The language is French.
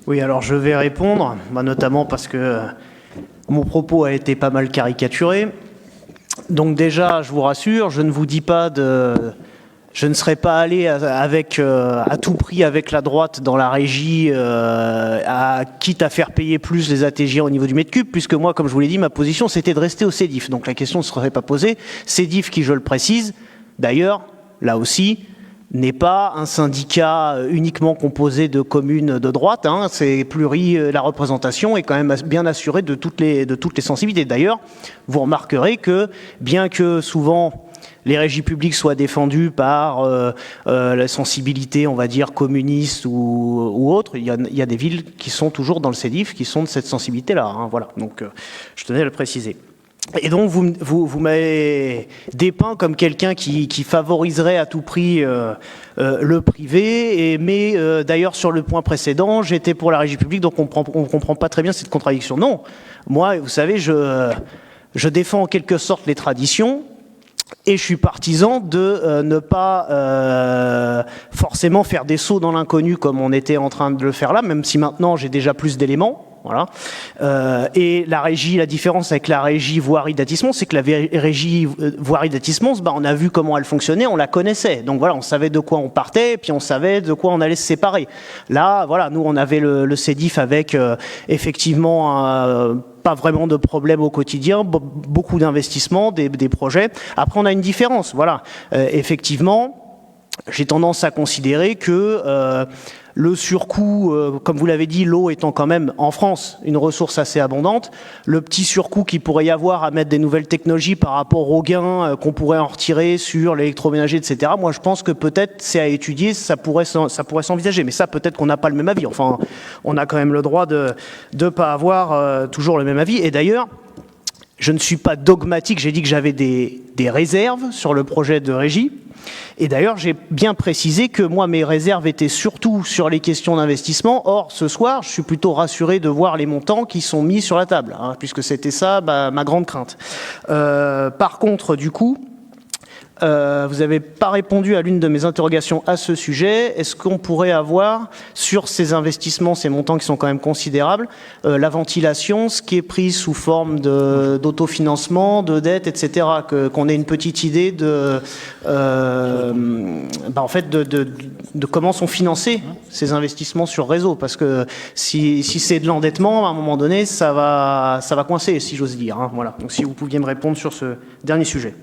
Oui, alors je vais répondre, notamment parce que mon propos a été pas mal caricaturé. Donc déjà, je vous rassure, je ne vous dis pas de... Je ne serais pas allé à tout prix avec la droite dans la régie, quitte à faire payer plus les ATJ au niveau du mètre cube, puisque moi, comme je vous l'ai dit, ma position, c'était de rester au CEDIF. Donc la question ne serait pas posée. CEDIF, qui, je le précise, d'ailleurs, là aussi, n'est pas un syndicat uniquement composé de communes de droite. C'est la représentation est quand même bien assurée de toutes les sensibilités. D'ailleurs, vous remarquerez que, bien que souvent les régies publiques soient défendues par la sensibilité, on va dire, communiste ou autre, il y a des villes qui sont toujours dans le CEDIF, qui sont de cette sensibilité-là. Voilà, donc je tenais à le préciser. Et donc vous m'avez dépeint comme quelqu'un qui favoriserait à tout prix le privé, mais d'ailleurs sur le point précédent, j'étais pour la régie publique, donc on comprend pas très bien cette contradiction. Non, moi, vous savez, je défends en quelque sorte les traditions, et je suis partisan de ne pas forcément faire des sauts dans l'inconnu comme on était en train de le faire là, même si maintenant j'ai déjà plus d'éléments. Voilà. Et la différence avec la régie voirie d'atissement, c'est que la régie voirie d'atissement, on a vu comment elle fonctionnait, on la connaissait. Donc voilà, on savait de quoi on partait, et puis on savait de quoi on allait se séparer. Là, voilà, nous on avait le CEDIF avec effectivement pas vraiment de problème au quotidien, beaucoup d'investissements, des projets. Après, on a une différence. Voilà, effectivement, j'ai tendance à considérer que le surcoût, comme vous l'avez dit, l'eau étant quand même, en France, une ressource assez abondante, le petit surcoût qu'il pourrait y avoir à mettre des nouvelles technologies par rapport aux gains qu'on pourrait en retirer sur l'électroménager, etc., moi je pense que peut-être c'est à étudier, ça pourrait s'envisager. Mais ça, peut-être qu'on n'a pas le même avis. Enfin, on a quand même le droit de ne pas avoir toujours le même avis. Et d'ailleurs, je ne suis pas dogmatique, j'ai dit que j'avais des réserves sur le projet de régie. Et d'ailleurs, j'ai bien précisé que moi, mes réserves étaient surtout sur les questions d'investissement. Or, ce soir, je suis plutôt rassuré de voir les montants qui sont mis sur la table, puisque c'était ça ma grande crainte. Par contre, du coup, vous n'avez pas répondu à l'une de mes interrogations à ce sujet. Est-ce qu'on pourrait avoir, sur ces investissements, ces montants qui sont quand même considérables, la ventilation, ce qui est pris sous forme d'autofinancement, de dette, etc., qu'on ait une petite idée en fait, de comment sont financés ces investissements sur réseau, parce que si c'est de l'endettement, à un moment donné, ça va coincer, si j'ose dire. Voilà. Donc si vous pouviez me répondre sur ce dernier sujet.